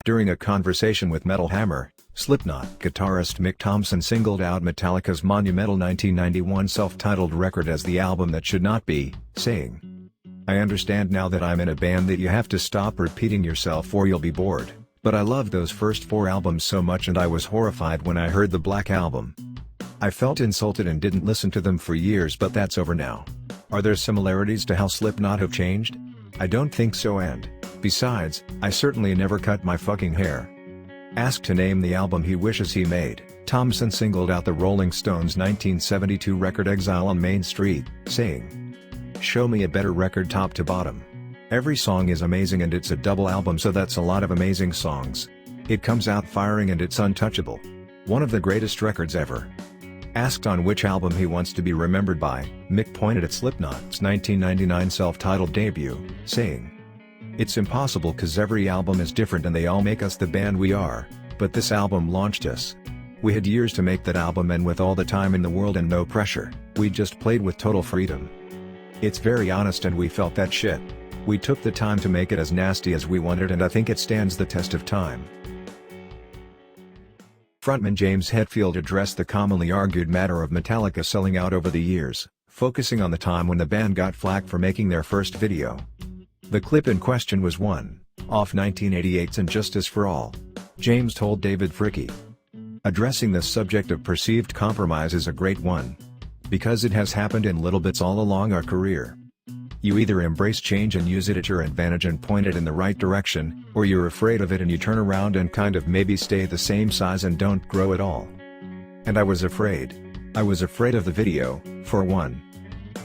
During a conversation with Metal Hammer, Slipknot guitarist Mick Thomson singled out Metallica's monumental 1991 self-titled record as the album that should not be, saying, "I understand now that I'm in a band that you have to stop repeating yourself or you'll be bored, but I loved those first 4 albums so much and I was horrified when I heard the Black Album. I felt insulted and didn't listen to them for years, but that's over now. Are there similarities to how Slipknot have changed? I don't think so, and besides, I certainly never cut my fucking hair." Asked to name the album he wishes he made, Thomson singled out the Rolling Stones' 1972 record Exile on Main Street, saying, "Show me a better record top to bottom. Every song is amazing and it's a double album, so that's a lot of amazing songs. It comes out firing and it's untouchable. One of the greatest records ever." Asked on which album he wants to be remembered by, Mick pointed at Slipknot's 1999 self-titled debut, saying, "It's impossible 'cause every album is different and they all make us the band we are, but this album launched us. We had years to make that album, and with all the time in the world and no pressure, we just played with total freedom. It's very honest and we felt that shit. We took the time to make it as nasty as we wanted and I think it stands the test of time." Frontman James Hetfield addressed the commonly argued matter of Metallica selling out over the years, focusing on the time when the band got flack for making their first video. The clip in question was one off 1988's And Justice for All. James told David Fricke, "Addressing the subject of perceived compromise is a great one. Because it has happened in little bits all along our career. You either embrace change and use it at your advantage and point it in the right direction, or you're afraid of it and you turn around and kind of maybe stay the same size and don't grow at all. And I was afraid. I was afraid of the video, for one.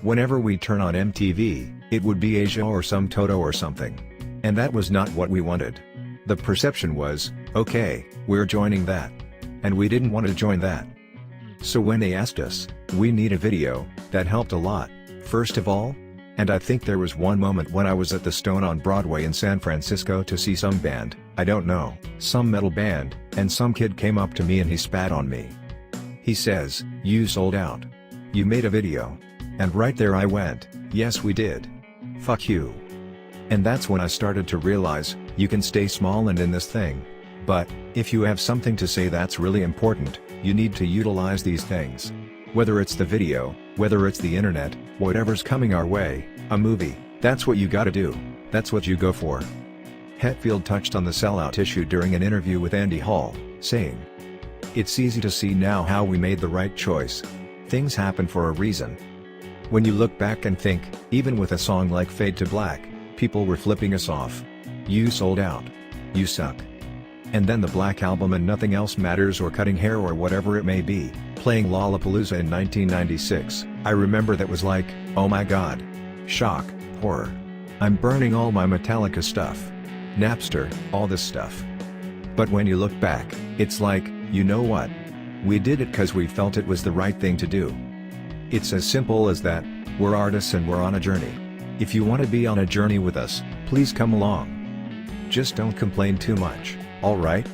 Whenever we turn on MTV, it would be Asia or some Toto or something. And that was not what we wanted. The perception was, okay, we're joining that. And we didn't want to join that. So when they asked us, we need a video, that helped a lot, first of all. And I think there was one moment when I was at the Stone on Broadway in San Francisco to see some band, I don't know, some metal band, and some kid came up to me and he spat on me. He says, 'You sold out. You made a video.' And right there I went, 'Yes we did. Fuck you.' And that's when I started to realize, you can stay small and in this thing. But, if you have something to say that's really important, you need to utilize these things. Whether it's the video, whether it's the internet, whatever's coming our way, a movie, that's what you gotta do, that's what you go for." Hetfield touched on the sellout issue during an interview with Andy Hall, saying, "It's easy to see now how we made the right choice. Things happen for a reason. When you look back and think, even with a song like Fade to Black, people were flipping us off. You sold out. You suck. And then the Black Album and Nothing Else Matters or Cutting Hair or whatever it may be, playing Lollapalooza in 1996, I remember that was like, oh my god. Shock, horror. I'm burning all my Metallica stuff. Napster, all this stuff. But when you look back, it's like, you know what? We did it 'cause we felt it was the right thing to do. It's as simple as that. We're artists and we're on a journey. If you want to be on a journey with us, please come along. Just don't complain too much, alright?"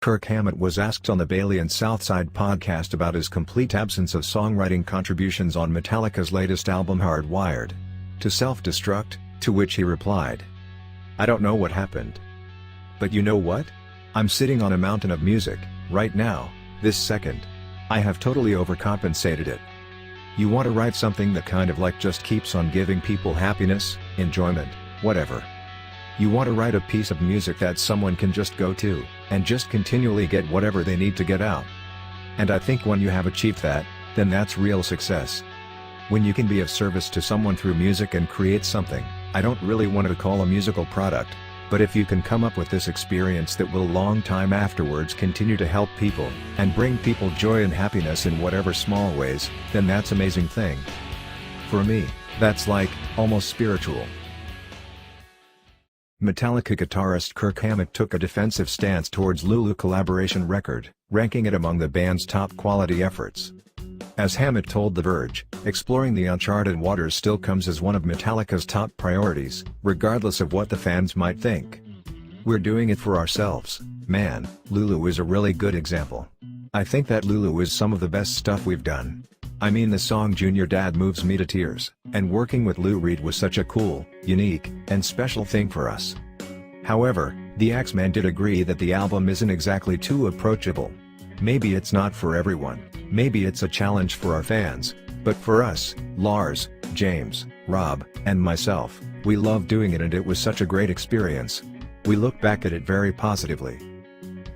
Kirk Hammett was asked on the Bailey and Southside podcast about his complete absence of songwriting contributions on Metallica's latest album Hardwired to Self-Destruct, to which he replied, "I don't know what happened. But you know what? I'm sitting on a mountain of music, right now, this second. I have totally overcompensated it. You want to write something that kind of like just keeps on giving people happiness, enjoyment, whatever. You want to write a piece of music that someone can just go to, and just continually get whatever they need to get out. And I think when you have achieved that, then that's real success. When you can be of service to someone through music and create something, I don't really want to call a musical product, but if you can come up with this experience that will long time afterwards continue to help people, and bring people joy and happiness in whatever small ways, then that's an amazing thing. For me, that's like, almost spiritual." Metallica guitarist Kirk Hammett took a defensive stance towards Lulu collaboration record, ranking it among the band's top quality efforts. As Hammett told The Verge, exploring the uncharted waters still comes as one of Metallica's top priorities, regardless of what the fans might think. "We're doing it for ourselves, man. Lulu is a really good example. I think that Lulu is some of the best stuff we've done. I mean, the song Junior Dad moves me to tears, and working with Lou Reed was such a cool, unique, and special thing for us. However, the Axeman did agree that the album isn't exactly too approachable. Maybe it's not for everyone, maybe it's a challenge for our fans, but for us, Lars, James, Rob, and myself, we loved doing it and it was such a great experience. We look back at it very positively.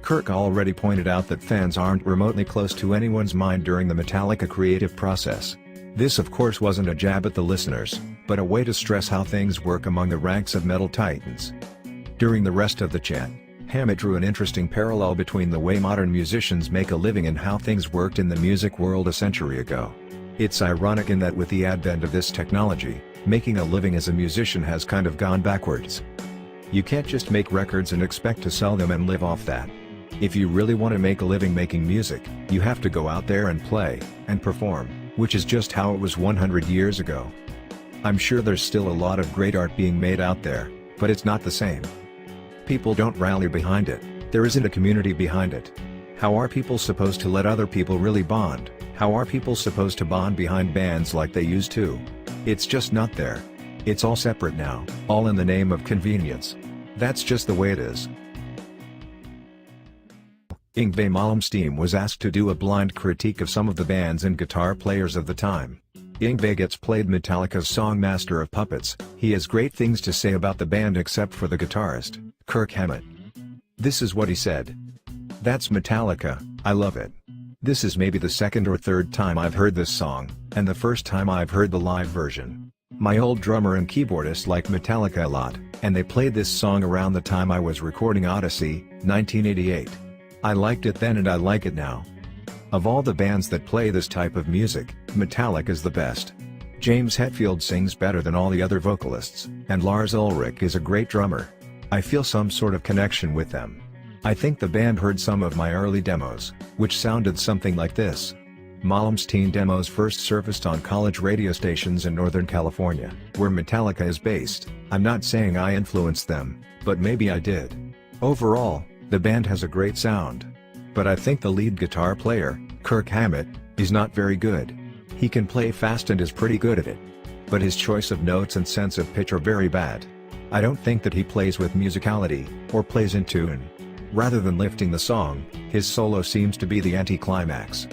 Kirk already pointed out that fans aren't remotely close to anyone's mind during the Metallica creative process. This of course wasn't a jab at the listeners, but a way to stress how things work among the ranks of metal titans. During the rest of the chat, Hammett drew an interesting parallel between the way modern musicians make a living and how things worked in the music world a century ago. It's ironic in that with the advent of this technology, making a living as a musician has kind of gone backwards. You can't just make records and expect to sell them and live off that. If you really want to make a living making music, you have to go out there and play, and perform, which is just how it was 100 years ago. I'm sure there's still a lot of great art being made out there, but it's not the same. People don't rally behind it, there isn't a community behind it. How are people supposed to let other people really bond? How are people supposed to bond behind bands like they used to? It's just not there. It's all separate now, all in the name of convenience. That's just the way it is. Yngwie Malmsteen was asked to do a blind critique of some of the bands and guitar players of the time. Yngwie gets played Metallica's song Master of Puppets. He has great things to say about the band except for the guitarist, Kirk Hammett. This is what he said. "That's Metallica, I love it. This is maybe the second or third time I've heard this song, and the first time I've heard the live version. My old drummer and keyboardist liked Metallica a lot, and they played this song around the time I was recording Odyssey, 1988. I liked it then and I like it now. Of all the bands that play this type of music, Metallica is the best. James Hetfield sings better than all the other vocalists, and Lars Ulrich is a great drummer. I feel some sort of connection with them. I think the band heard some of my early demos, which sounded something like this." Malmsteen demos first surfaced on college radio stations in Northern California, where Metallica is based. "I'm not saying I influenced them, but maybe I did. Overall, the band has a great sound. But I think the lead guitar player, Kirk Hammett, is not very good. He can play fast and is pretty good at it. But his choice of notes and sense of pitch are very bad. I don't think that he plays with musicality, or plays in tune. Rather than lifting the song, his solo seems to be the anticlimax."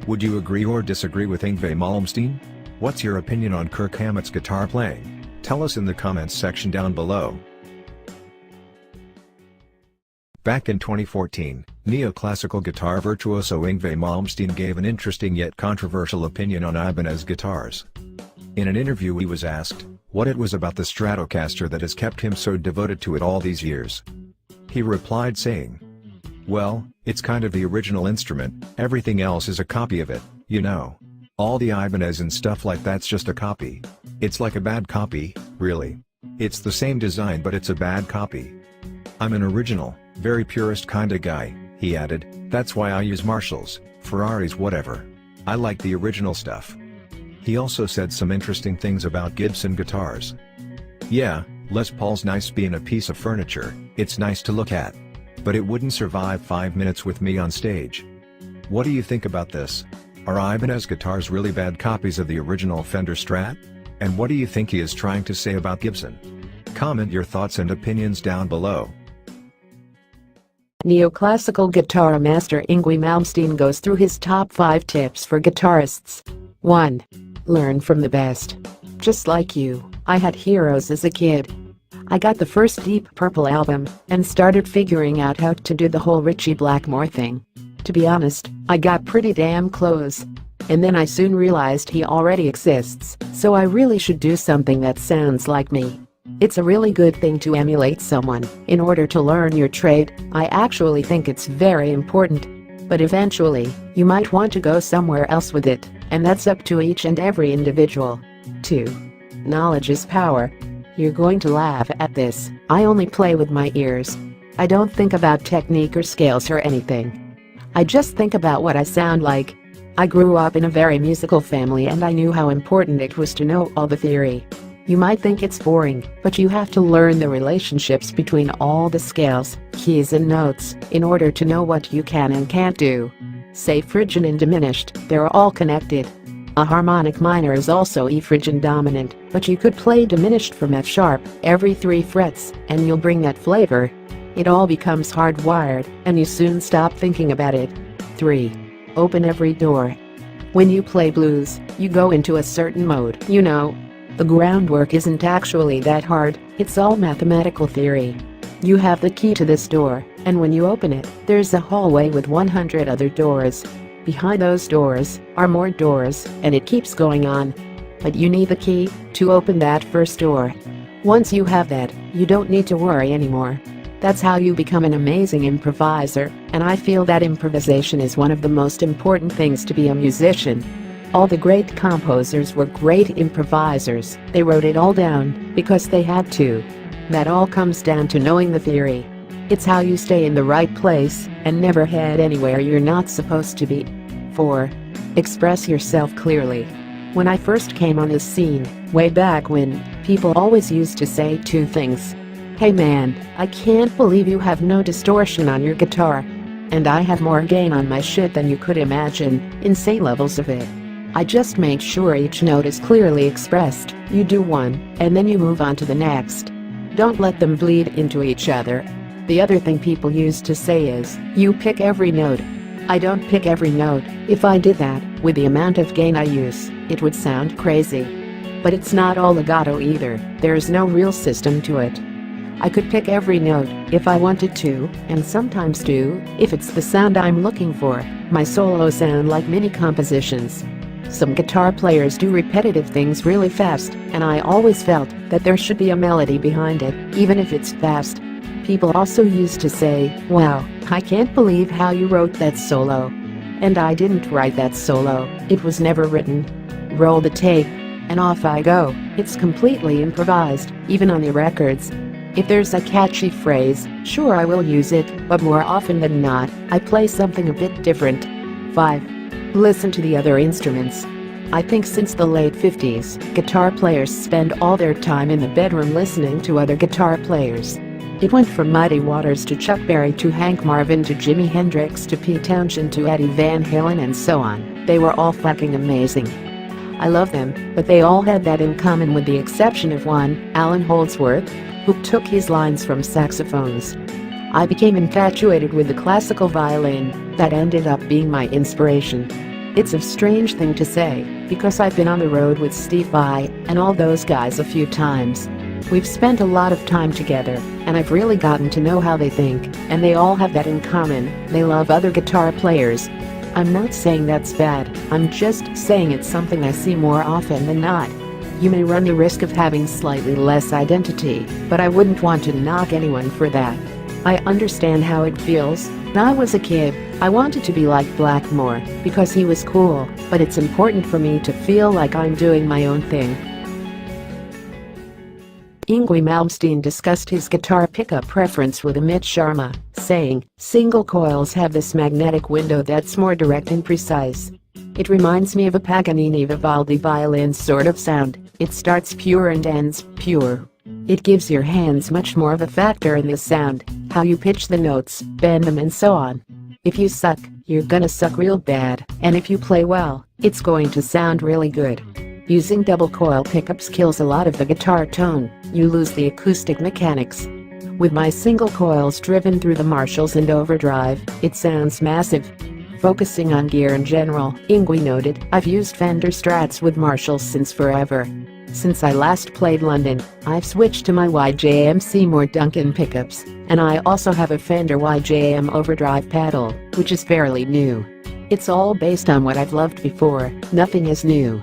Would you agree or disagree with Yngwie Malmsteen? What's your opinion on Kirk Hammett's guitar playing? Tell us in the comments section down below. Back in 2014, neoclassical guitar virtuoso Yngwie Malmsteen gave an interesting yet controversial opinion on Ibanez guitars. In an interview he was asked, what it was about the Stratocaster that has kept him so devoted to it all these years. He replied saying, "Well, it's kind of the original instrument, everything else is a copy of it, you know. All the Ibanez and stuff like that's just a copy. It's like a bad copy, really. It's the same design but it's a bad copy. I'm an original, very purist kinda guy," he added. "That's why I use Marshalls, Ferraris, whatever. I like the original stuff." He also said some interesting things about Gibson guitars. "Yeah, Les Paul's nice being a piece of furniture, it's nice to look at. But it wouldn't survive 5 minutes with me on stage. What do you think about this? Are Ibanez guitars really bad copies of the original Fender Strat? And what do you think he is trying to say about Gibson? Comment your thoughts and opinions down below." Neoclassical guitar master Yngwie Malmsteen goes through his top 5 tips for guitarists. 1. Learn from the best. Just like you, I had heroes as a kid. I got the first Deep Purple album and started figuring out how to do the whole Ritchie Blackmore thing. To be honest, I got pretty damn close. And then I soon realized he already exists, so I really should do something that sounds like me. It's a really good thing to emulate someone in order to learn your trade. I actually think it's very important. But eventually, you might want to go somewhere else with it, and that's up to each and every individual. 2. Knowledge is power. You're going to laugh at this. I only play with my ears. I don't think about technique or scales or anything. I just think about what I sound like. I grew up in a very musical family and I knew how important it was to know all the theory. You might think it's boring, but you have to learn the relationships between all the scales, keys and notes in order to know what you can and can't do. Say phrygian and diminished, they're all connected. A harmonic minor is also E phrygian dominant, but you could play diminished from F sharp every 3 frets, and you'll bring that flavor. It all becomes hardwired, and you soon stop thinking about it. 3. Open every door. When you play blues, you go into a certain mode, you know. The groundwork isn't actually that hard, it's all mathematical theory. You have the key to this door, and when you open it, there's a hallway with 100 other doors. Behind those doors are more doors, and it keeps going on. But you need the key to open that first door. Once you have that, you don't need to worry anymore. That's how you become an amazing improviser, and I feel that improvisation is one of the most important things to be a musician. All the great composers were great improvisers, they wrote it all down because they had to. That all comes down to knowing the theory. It's how you stay in the right place and never head anywhere you're not supposed to be. 4. Express yourself clearly. When I first came on this scene, way back when, people always used to say 2 things. Hey man, I can't believe you have no distortion on your guitar. And I have more gain on my shit than you could imagine, insane levels of it. I just make sure each note is clearly expressed. You do one, and then you move on to the next. Don't let them bleed into each other. The other thing people used to say is, you pick every note. I don't pick every note. If I did that, with the amount of gain I use, it would sound crazy. But it's not all legato either, there's no real system to it. I could pick every note if I wanted to, and sometimes do, if it's the sound I'm looking for. My solos sound like mini compositions. Some guitar players do repetitive things really fast, and I always felt that there should be a melody behind it, even if it's fast. People also used to say, wow, I can't believe how you wrote that solo. And I didn't write that solo, it was never written. Roll the tape, and off I go. It's completely improvised, even on the records. If there's a catchy phrase, sure I will use it, but more often than not, I play something a bit different. 5. Listen to the other instruments. I think since the late 50s, guitar players spend all their time in the bedroom listening to other guitar players. It went from Muddy Waters to Chuck Berry to Hank Marvin to Jimi Hendrix to Pete Townshend to Eddie Van Halen and so on. They were all fucking amazing. I love them, but they all had that in common with the exception of one, Alan Holdsworth, who took his lines from saxophones. I became infatuated with the classical violin, that ended up being my inspiration. It's a strange thing to say, because I've been on the road with Steve Vai and all those guys a few times. We've spent a lot of time together, and I've really gotten to know how they think, and they all have that in common, they love other guitar players. I'm not saying that's bad, I'm just saying it's something I see more often than not. You may run the risk of having slightly less identity, but I wouldn't want to knock anyone for that. I understand how it feels. When I was a kid, I wanted to be like Blackmore, because he was cool, but it's important for me to feel like I'm doing my own thing. Yngwie Malmsteen discussed his guitar pickup preference with Amit Sharma, saying, single coils have this magnetic window that's more direct and precise. It reminds me of a Paganini Vivaldi violin sort of sound. It starts pure and ends pure. It gives your hands much more of a factor in the sound, how you pitch the notes, bend them and so on. If you suck, you're gonna suck real bad, and if you play well, it's going to sound really good. Using double coil pickups kills a lot of the guitar tone, you lose the acoustic mechanics. With my single coils driven through the Marshalls and overdrive, it sounds massive. Focusing on gear in general, Yngwie noted, I've used Fender Strats with Marshalls since forever. Since I last played London, I've switched to my YJM Seymour Duncan pickups, and I also have a Fender YJM overdrive pedal, which is fairly new. It's all based on what I've loved before, nothing is new.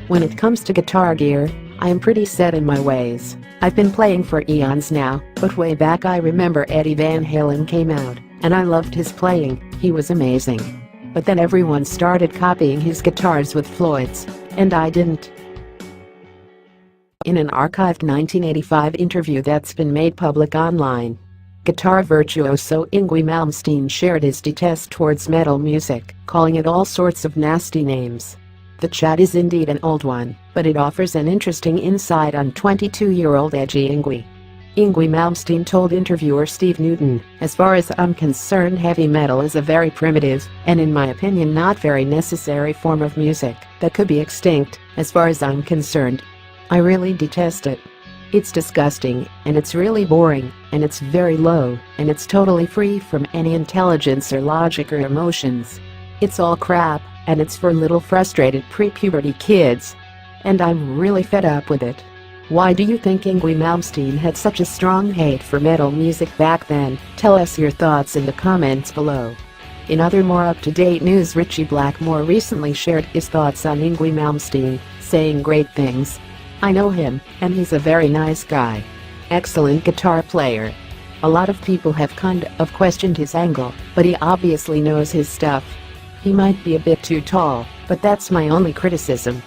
When it comes to guitar gear, I am pretty set in my ways. I've been playing for eons now, but way back I remember Eddie Van Halen came out, and I loved his playing, he was amazing. But then everyone started copying his guitars with Floyd's, and I didn't. In an archived 1985 interview that's been made public online, guitar virtuoso Yngwie Malmsteen shared his detest towards metal music, calling it all sorts of nasty names. The chat is indeed an old one, but it offers an interesting insight on 22-year-old edgy Yngwie. Yngwie Malmsteen told interviewer Steve Newton, as far as I'm concerned heavy metal is a very primitive, and in my opinion not very necessary form of music. that could be extinct, as far as I'm concerned. I really detest it. It's disgusting, and it's really boring, and it's very low, and it's totally free from any intelligence or logic or emotions. It's all crap, and it's for little frustrated pre-puberty kids. And I'm really fed up with it. Why do you think Yngwie Malmsteen had such a strong hate for metal music back then? Tell us your thoughts in the comments below. In other more up-to-date news, Ritchie Blackmore recently shared his thoughts on Yngwie Malmsteen, saying great things. I know him, and he's a very nice guy. Excellent guitar player. A lot of people have kind of questioned his angle, but he obviously knows his stuff. He might be a bit too tall, but that's my only criticism.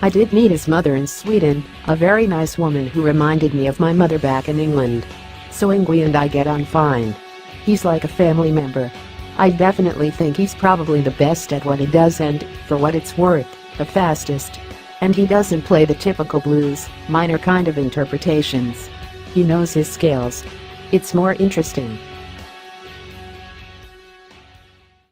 I did meet his mother in Sweden, a very nice woman who reminded me of my mother back in England. So Yngwie and I get on fine. He's like a family member. I definitely think he's probably the best at what he does and, for what it's worth, the fastest. And he doesn't play the typical blues, minor kind of interpretations. He knows his scales. It's more interesting.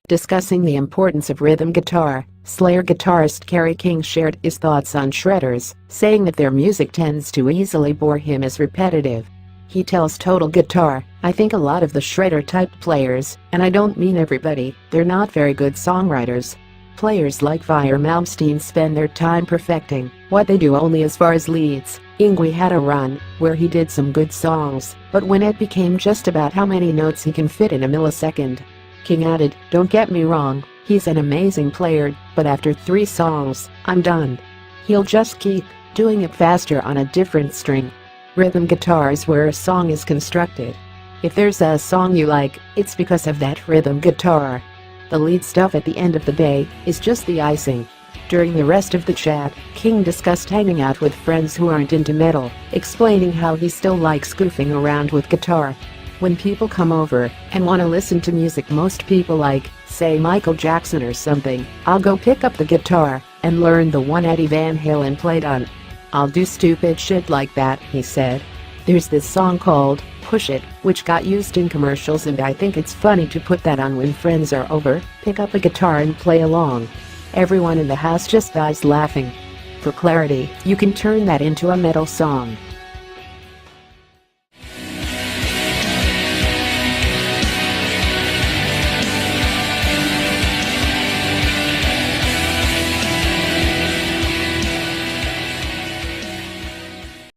Discussing the importance of rhythm guitar, Slayer guitarist Kerry King shared his thoughts on shredders, saying that their music tends to easily bore him as repetitive. He tells Total Guitar, I think a lot of the shredder-type players, and I don't mean everybody, they're not very good songwriters. Players like Fire Malmsteen spend their time perfecting what they do only as far as leads. Yngwie had a run where he did some good songs, but when it became just about how many notes he can fit in a millisecond. King added, don't get me wrong, he's an amazing player, but after 3 songs, I'm done. He'll just keep doing it faster on a different string. Rhythm guitar is where a song is constructed. If there's a song you like, it's because of that rhythm guitar. The lead stuff at the end of the day is just the icing. During the rest of the chat, King discussed hanging out with friends who aren't into metal, explaining how he still likes goofing around with guitar. When people come over and want to listen to music most people like, say Michael Jackson or something, I'll go pick up the guitar and learn the one Eddie Van Halen played on. I'll do stupid shit like that, he said. There's this song called Push It, which got used in commercials, and I think it's funny to put that on when friends are over, pick up a guitar and play along. Everyone in the house just dies laughing. For clarity, you can turn that into a metal song.